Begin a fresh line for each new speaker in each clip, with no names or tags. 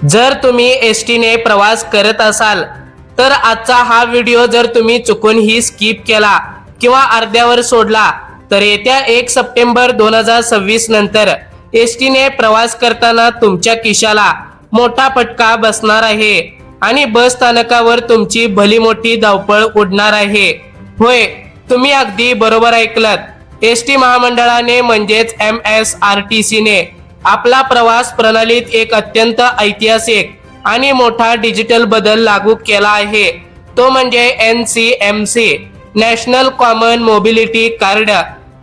जर तुम्ही एसटी ने प्रवास करत असाल तर आजचा हा व्हिडिओ जर तुम्ही चुकूनही स्किप केला किंवा अर्ध्यावर सोडला तर येत्या 1 सप्टेंबर 2026 नंतर एसटी ने प्रवास करताना तुमच्या खिशाला मोठा फटका बसणार आहे आणि बस स्थानकावर तुमची भली मोठी धावपळ उडणार आहे। होय, तुम्ही अगदी बरोबर ऐकलत। एसटी महामंडळाने म्हणजेच MSRTC ने आपला प्रवास प्रणालीत एक अत्यंत ऐतिहासिक आणि मोठा डिजिटल बदल लागू केला आहे। तो म्हणजे NCMC national common mobility card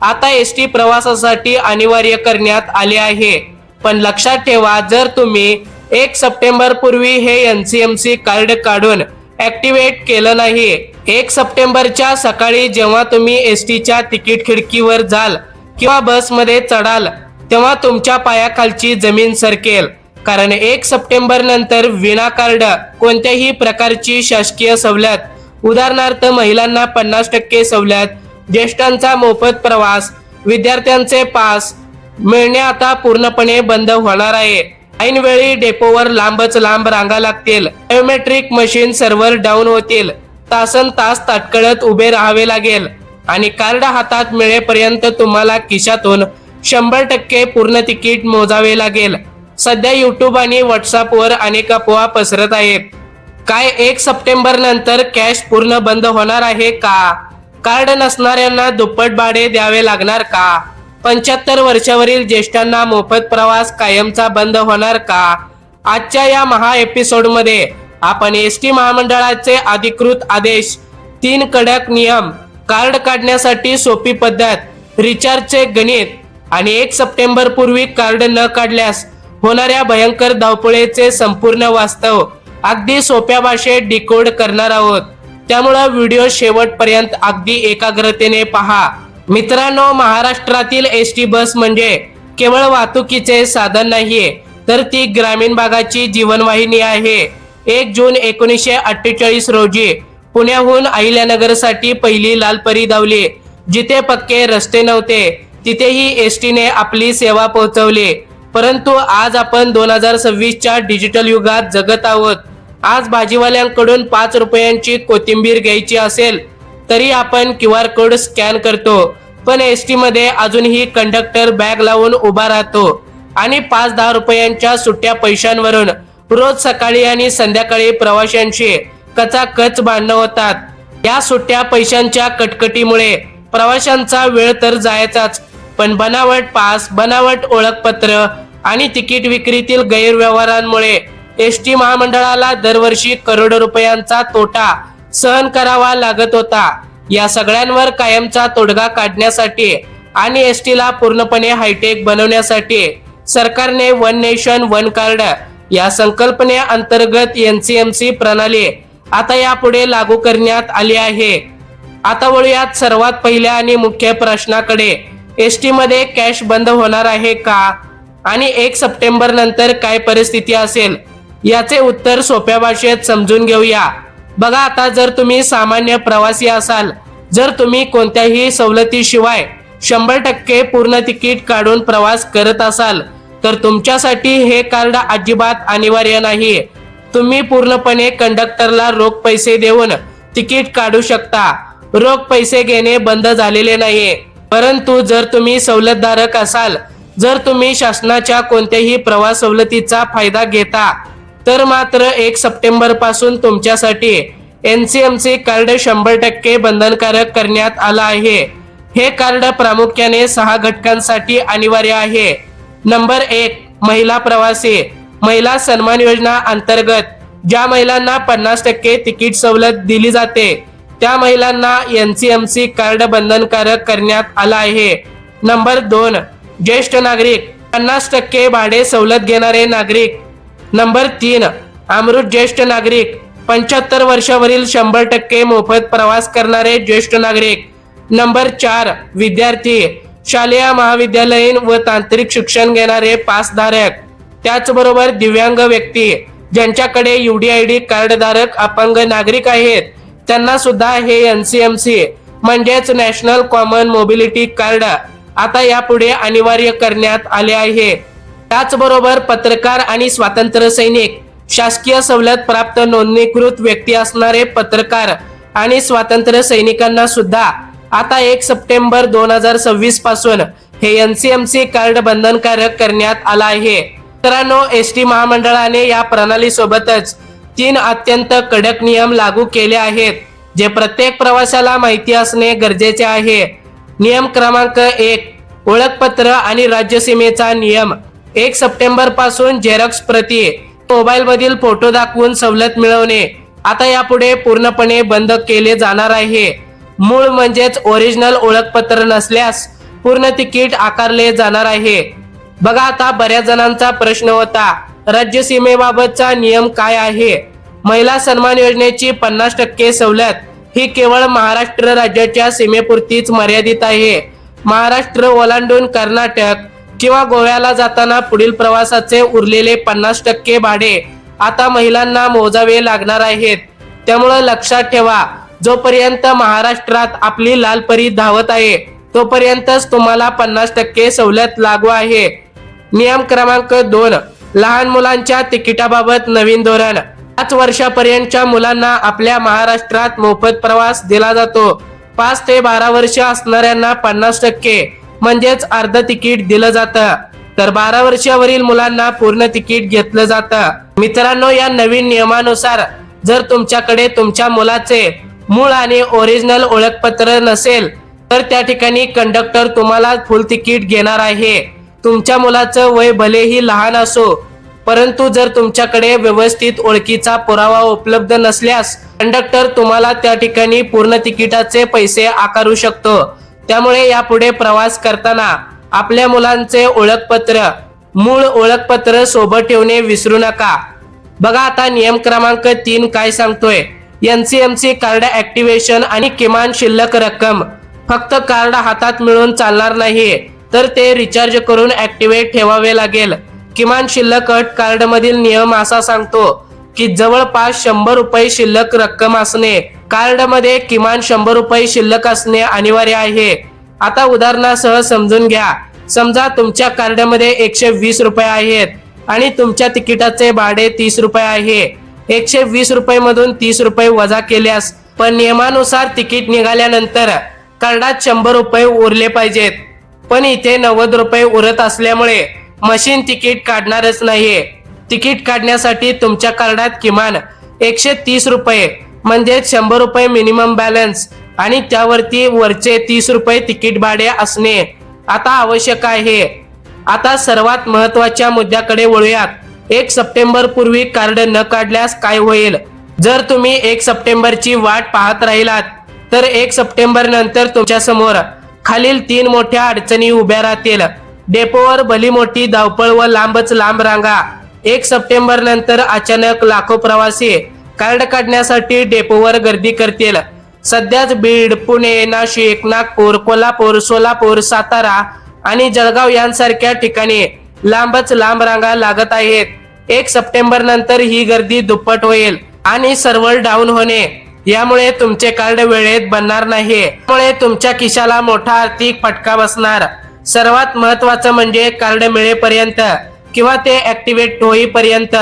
आता एसटी प्रवासासाठी अनिवार्य करण्यात आले आहे। पण लक्षात ठेवा, जर तुम्ही 1 सप्टेंबर पूर्वी हे NCMC कार्ड काढून ऍक्टिव्हेट केलं नाही, 1 सप्टेंबरच्या सकाळी जेव्हा तुम्ही एसटीच्या तिकीट खिडकीवर जाल किंवा बसमध्ये चढाल तेव्हा तुमच्या पायाखालची जमीन सरकेल। कारण 1 सप्टेंबर नंतर विना कार्ड कोणत्याही प्रकारची शासकीय सवलत, उदाहरणार्थ महिलांना 50% सवलत, ज्येष्ठांचा मोफत प्रवास, विद्यार्थ्यांचे पास मिळणे आता पूर्णपणे बंद होणार आहे। ऐनवेळी डेपोवर लांबच लांब रांगा लागतील, बायोमेट्रिक मशीन सर्व्हर डाऊन होतील, तासन तास ताटकळत उभे राहावे लागेल आणि कार्ड हातात मिळेपर्यंत तुम्हाला खिशातून 100% पूर्ण तिकीट मोजावे लागेल। सध्या YouTube आणि व्हॉट्सअपवर अनेक अफवा पसरत आहेत। काय 1 सप्टेंबर नंतर कॅश पूर्ण बंद होणार आहे का? कार्ड नसणाऱ्यांना दुप्पट भाडे द्यावे लागणार का? 75 वर्षावरील ज्येष्ठांना मोफत प्रवास कायमचा बंद होणार का? आजच्या या महा एपिसोड मध्ये आपण एसटी महामंडळाचे अधिकृत आदेश, 3 कडक नियम, कार्ड काढण्यासाठी सोपी पद्धत, रिचार्जचे गणित आणि 1 सप्टेंबर पूर्वी कार्ड न काढल्यास होणाऱ्या भयंकर धावपळीचे संपूर्ण वास्तव अगदी सोप्या भाषेत डिकोड करणार आहोत। त्यामुळे व्हिडिओ शेवटपर्यंत अगदी एकाग्रतेने पहा। मित्रांनो, महाराष्ट्रातील एसटी बस म्हणजे केवळ वाहतुकीचे साधन नाहीये, तर ती ग्रामीण भागाची जीवनवाहिनी आहे। 1 जून 1948 रोजी पुण्याहून अहिल्यानगरसाठी पहिली लालपरी धावली। जिथे पक्के रस्ते नव्हते तिथेही एसटी ने आपली सेवा पोहोचवली। परंतु आज आपण 2026च्या डिजिटल युगात जगत आहोत। आज भाजीवाल्यांकडून 5 रुपयांची कोथिंबीर घ्यायची असेल तरी आपण QR कोड स्कॅन करतो, पण एसटी मध्ये अजूनही कंडक्टर बॅग लावून उभा राहतो आणि 5-10 रुपयांच्या सुट्ट्या पैशांवरून रोज सकाळी आणि संध्याकाळी प्रवाशांशी कचाकच भांडणं होतात। या सुट्ट्या पैशांच्या कटकटीमुळे प्रवाशांचा वेळ तर जायचाच, पण बनावट पास, बनावट ओळखपत्र आणि तिकीट विक्रीतील गैरव्यवहारांमुळे एसटी महामंडळाला दरवर्षी करोडो रुपयांचा तोटा सहन करावा लागत होता। या सगळ्यांवर कायमचा तोडगा काढण्यासाठी आणि एसटीला पूर्णपणे हायटेक बनवण्यासाठी सरकारने वन नेशन वन कार्ड या संकल्पनेअंतर्गत NCMC प्रणाली आता यापुढे लागू करण्यात आली आहे। आता वळूयात सर्वात पहिल्या आणि मुख्य प्रश्नाकडे। एसटी मध्ये कॅश बंद होणार आहे का आणि 1 सप्टेंबर नंतर काय परिस्थिती असेल याचे उत्तर सोप्या भाषेत समजून घेऊया। बघा, आता जर तुम्ही सामान्य प्रवासी असाल, जर तुम्ही कोणत्याही सवलतीशिवाय 100% पूर्ण तिकीट काढून प्रवास करत असाल तर तुमच्यासाठी हे कार्ड अजिबात अनिवार्य नाही। तुम्ही पूर्णपणे कंडक्टरला रोख पैसे देऊन तिकीट काढू शकता। रोख पैसे घेणे बंद झालेले नाही। परंतु जर तुम्ही सवलतधारक असाल, जर तुम्ही शासनाच्या कोणत्याही प्रवास सवलतीचा फायदा घेता तर मात्र 1 सप्टेंबर पासून तुमच्यासाठी NCMC कार्ड 100% बंधनकारक करण्यात आलं आहे। हे कार्ड प्रामुख्याने 6 घटकांसाठी अनिवार्य आहे। नंबर 1, महिला प्रवासी। महिला सन्मान योजना अंतर्गत ज्या महिलांना 50% तिकीट सवलत दिली जाते त्या महिलांना NCMC कार्ड बंधनकारक करण्यात आला आहे। नंबर 2, ज्येष्ठ नागरिक, 50% भाडे सवलत घेणारे नागरिक। नंबर 3, अमृत ज्येष्ठ नागरिक, 75 वर्षावरील 100% मोफत प्रवास करणारे ज्येष्ठ नागरिक। नंबर 4, विद्यार्थी, शालेय, महाविद्यालयीन व तांत्रिक शिक्षण घेणारे पासधारक। त्याचबरोबर दिव्यांग व्यक्ती, ज्यांच्याकडे UDID कार्ड धारक अपंग नागरिक आहेत, त्यांना सुद्धा हे NCMC म्हणजेच नॅशनल कॉमन मोबिलिटी कार्ड आता यापुढे अनिवार्य करण्यात आले आहे। त्याचबरोबर पत्रकार आणि स्वातंत्र्य सैनिक शासकीय सवलत प्राप्त नोंदणीकृत व्यक्ती असणारे पत्रकार आणि स्वातंत्र्य सैनिकांना सुद्धा आता 1 सप्टेंबर 2026 पासून हे एनसीएमसी कार्ड बंधनकारक करण्यात आला आहे। मित्रांनो, एसटी महामंडळाने या प्रणाली सोबतच 3 अत्यंत कडक नियम लागू केले आहेत, जे प्रत्येक प्रवाशाला माहिती असणे गरजेचे आहे। नियम क्रमांक 1, ओळखपत्र आणि राज्य सीमेचा नियम। 1 सप्टेंबर पासून झेरॉक्स प्रती, मोबाईल मधील फोटो दाखवून सवलत मिळवणे आता यापुढे पूर्णपणे बंद केले जाणार आहे। मूळ म्हणजेच ओरिजिनल ओळखपत्र नसल्यास पूर्ण तिकीट आकारले जाणार आहे। बघा, आता बऱ्याच जणांचा प्रश्न होता, राज्य सीमेबाबतचा नियम काय आहे? महिला सन्मान योजनेची 50% सवलत ही केवळ महाराष्ट्र राज्याच्या सीमेपुरतीच मर्यादित आहे। महाराष्ट्र ओलांडून कर्नाटक किंवा गोव्याला जाताना पुढील प्रवासाचे उरलेले 50% भाडे आता महिलांना मोजावे लागणार आहेत। त्यामुळे लक्षात ठेवा, जोपर्यंत महाराष्ट्रात आपली लाल परी धावत आहे तोपर्यंतच तुम्हाला 50% सवलत लागू आहे। नियम क्रमांक 2, लहान मुलांच्या तिकिटाबाबत नवीन धोरण। 5 वर्षापर्यंतच्या मुलांना आपल्या महाराष्ट्रात मोफत प्रवास दिला जातो। 5 ते 12 वर्ष असणाऱ्यांना 50% म्हणजेच अर्ध तिकीट दिलं जातं, तर 12 वर्षावरील मुलांना पूर्ण तिकीट घेतलं जातं। मित्रांनो, या नवीन नियमानुसार जर तुमच्याकडे तुमच्या मुलाचे मूळ आणि ओरिजिनल ओळखपत्र नसेल तर त्या ठिकाणी कंडक्टर तुम्हाला फुल तिकीट घेणार आहे। तुमच्या मुलाचं वय भलेही लहान असो, परंतु जर तुमच्याकडे व्यवस्थित ओळखीचा पुरावा उपलब्ध नसल्यास कंडक्टर तुम्हाला त्या ठिकाणी पूर्ण तिकिटाचे पैसे आकारू शकतो। त्यामुळे यापुढे प्रवास करताना आपल्या मुलांचे ओळखपत्र, मूळ ओळखपत्र सोबत ठेवणे विसरू नका। बघा, आता नियम क्रमांक 3 काय सांगतोय। एनसीएमसी कार्ड ऍक्टिव्हेशन आणि किमान शिल्लक रक्कम। फक्त कार्ड हातात मिळून चालणार नाही, तर ते रिचार्ज करून ऍक्टिव्हेट ठेवावे लागेल। किमान शिल्लक अट कार्ड मधील नियम असा सांगतो की जवळपास 100 रुपये शिल्लक रक्कम असणे, कार्ड मध्ये किमान 100 रुपये शिल्लक असणे अनिवार्य आहे। आता उदाहरणासह समजून घ्या, समजा तुमच्या कार्ड मध्ये 120 रुपये आहेत आणि तुमच्या तिकिटाचे भाडे 30 रुपये आहे। 120 रुपये मधून 30 रुपये वजा केल्यास पण नियमानुसार तिकीट निघाल्यानंतर कार्डात 100 रुपये उरले पाहिजेत, पण इथे 90 रुपये उरत असल्यामुळे मशीन तिकीट काढणारच नाहीये। तिकीट काढण्यासाठी तुमच्या कार्डात किमान 130 रुपये म्हणजे 100 रुपये मिनिमम बॅलन्स आणि त्यावरती वरचे 30 रुपये तिकीट भाडे असणे आता आवश्यक आहे। आता सर्वात महत्त्वाच्या मुद्द्याकडे वळूयात। 1 सप्टेंबर पूर्वी कार्ड न काढल्यास काय होईल? जर तुम्ही 1 सप्टेंबरची वाट पाहत राहिलात तर 1 सप्टेंबर नंतर तुमच्या समोर खालील 3 मोठ्या अडचणी उभ्या राहतील। डेपोवर भली मोठी धावपळ व लांबच लांब रांगा। 1 सप्टेंबर नंतर अचानक लाखो प्रवासी कार्ड काढण्यासाठी डेपोवर गर्दी करतील। सध्याच बीड, पुणे, नाशिक, नागपूर, कोल्हापूर, सोलापूर, सातारा आणि जळगाव यांसारख्या ठिकाणी लांबच लांब रांगा लागत आहेत। 1 सप्टेंबर नंतर ही गर्दी दुप्पट होईल आणि सर्व्हर डाऊन होणे, यामुळे तुमचे कार्ड वेळेत बनणार नाही। त्यामुळे तुमच्या खिशाला मोठा आर्थिक फटका बसणार। सर्वात महत्त्वाचं म्हणजे कार्ड मिळेपर्यंत किंवा ते ऍक्टिव्हेट होईपर्यंत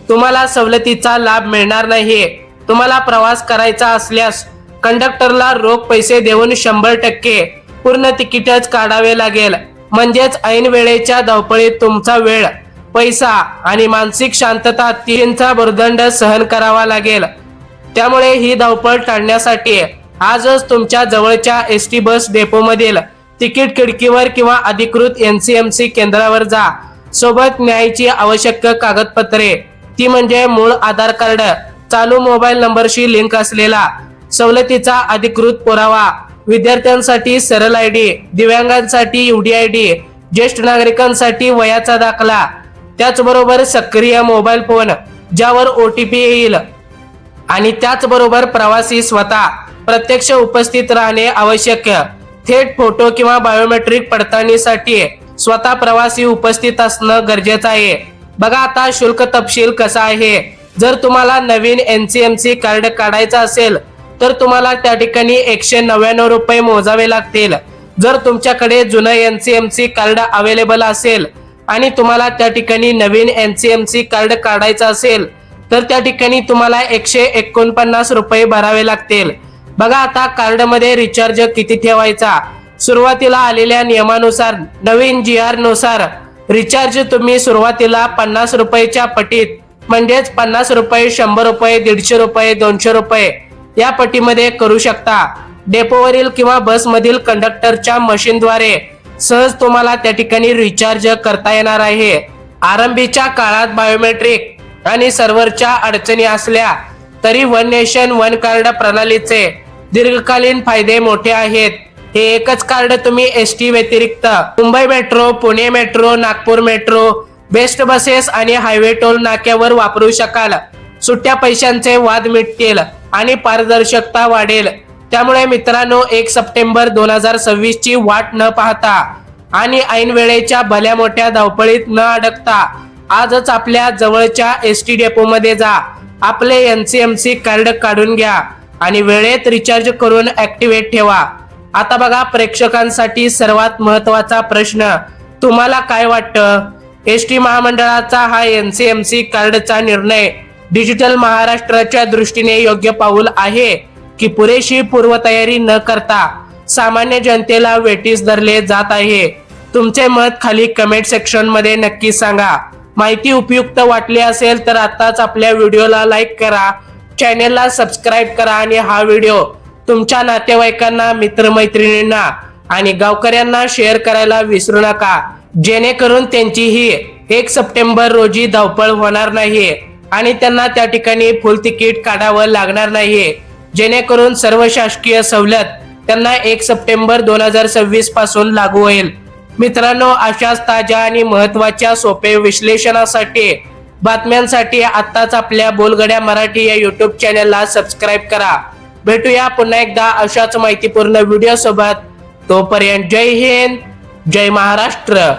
तुम्हाला सवलतीचा लाभ मिळणार नाही। तुम्हाला प्रवास करायचा असल्यास कंडक्टरला रोख पैसे देऊन 100% पूर्ण तिकीटच काढावे लागेल, म्हणजेच ऐन वेळेच्या धावपळीत तुमचा वेळ, पैसा आणि मानसिक शांतता तीनचा भुर्दंड सहन करावा लागेल। त्यामुळे ही धावपळ टाळण्यासाठी आजच तुमच्या जवळच्या एसटी बस डेपो मधील तिकीट खिडकीवर किंवा अधिकृत एनसीएमसी केंद्रावर जा। सोबत न्यायची आवश्यक कागदपत्रे, ती म्हणजे मूळ आधार कार्ड, चालू मोबाईल नंबरशी लिंक असलेला सवलतीचा अधिकृत पुरावा, विद्यार्थ्यांसाठी सरळ आयडी, दिव्यांगांसाठी UDID, ज्येष्ठ नागरिकांसाठी वयाचा दाखला, त्याचबरोबर सक्रिय मोबाईल फोन ज्यावर OTP येईल आणि त्याचबरोबर प्रवासी स्वतः प्रत्यक्ष उपस्थित राहणे आवश्यक। थेट फोटो किंवा बायोमेट्रिक पडताळणीसाठी स्वतः प्रवासी उपस्थित असणं गरजेचं आहे। बघा, आता शुल्क तपशील कसा आहे। जर तुम्हाला नवीन एनसीएमसी कार्ड काढायचं असेल तर तुम्हाला त्या ठिकाणी 199 रुपये मोजावे लागतील। जर तुमच्याकडे जुनं एनसीएमसी कार्ड अवेलेबल असेल आणि तुम्हाला त्या ठिकाणी नवीन एनसीएमसी कार्ड काढायचं असेल तर त्या ठिकाणी तुम्हाला 149 रुपये भरावे लागतील। बघा आता कार्ड मध्ये रिचार्ज किती ठेवायचा। सुरुवातीला आलेल्या नियमानुसार नवीन GR नुसार रिचार्ज तुम्ही सुरुवातीला 50 रुपयाच्या पटीत म्हणजेच 50 रुपये, 100 रुपये, 150 रुपये, 200 रुपये या पटीमध्ये करू शकता। डेपोवरील किंवा बसमधील कंडक्टरच्या मशीनद्वारे सहज तुम्हाला त्या ठिकाणी रिचार्ज करता येणार आहे। आरंभीच्या काळात बायोमेट्रिक आणि सर्व्हरच्या अडचणी असल्या तरी वन नेशन वन कार्ड प्रणालीचे दीर्घकालीन फायदे मोठे आहेत। हे एकच कार्ड तुम्ही ST व्यतिरिक्त Mumbai metro, Pune metro, Nagpur metro, best buses आणि हायवे टोल नाक्यावर वापरू शकाल। सुट्ट्या पैशांचे वाद मिटतील आणि पारदर्शकता वाढेल। त्यामुळे मित्रांनो 1 सप्टेंबर 2026 ची वाट न पाहता आणि ऐन वेळेच्या भल्या मोठ्या धावपळीत न अडकता आजच आपल्या जवळच्या ST डेपो मध्ये जा, आपले NCMC कार्ड काढून घ्या आणि वेळेत रिचार्ज करून ऍक्टिव्हेट ठेवा। आता बघा प्रेक्षकांसाठी सर्वात महत्त्वाचा प्रश्न, तुम्हाला काय वाटतं? ST महामंडळाचा हा NCMC कार्डचा निर्णय डिजिटल महाराष्ट्राच्या दृष्टीने योग्य पाऊल आहे की पुरेशी पूर्वतयारी न करता सामान्य जनतेला वेठीस धरले जात आहे? तुमचे मत खाली कमेंट सेक्शन मध्ये नक्की सांगा। माहिती उपयुक्त वाटली असेल तर आताच आपल्या व्हिडिओला लाईक करा, चॅनेलला सबस्क्राईब करा आणि हा व्हिडिओ तुमच्या नातेवाईकांना, मित्रमैत्रिणींना आणि गावकऱ्यांना शेअर करायला विसरू नका, जेणेकरून त्यांचीही 1 सप्टेंबर रोजी धावपळ होणार नाही आणि त्यांना त्या ठिकाणी फुल तिकीट काढावं लागणार नाही, जेणेकरून सर्व शासकीय सवलत त्यांना 1 सप्टेंबर 2026 पासून लागू होईल। मित्रांनो, अशाच ताज्या आणि महत्त्वाच्या सोपे विश्लेषणासाठी, बातम्यांसाठी आत्ताच आपल्या बोलगड्या मराठी या YouTube चॅनलला सबस्क्राईब करा। भेटूया पुन्हा एकदा अशाच माहितीपूर्ण व्हिडिओ सोबत। तोपर्यंत जय हिंद, जय महाराष्ट्र।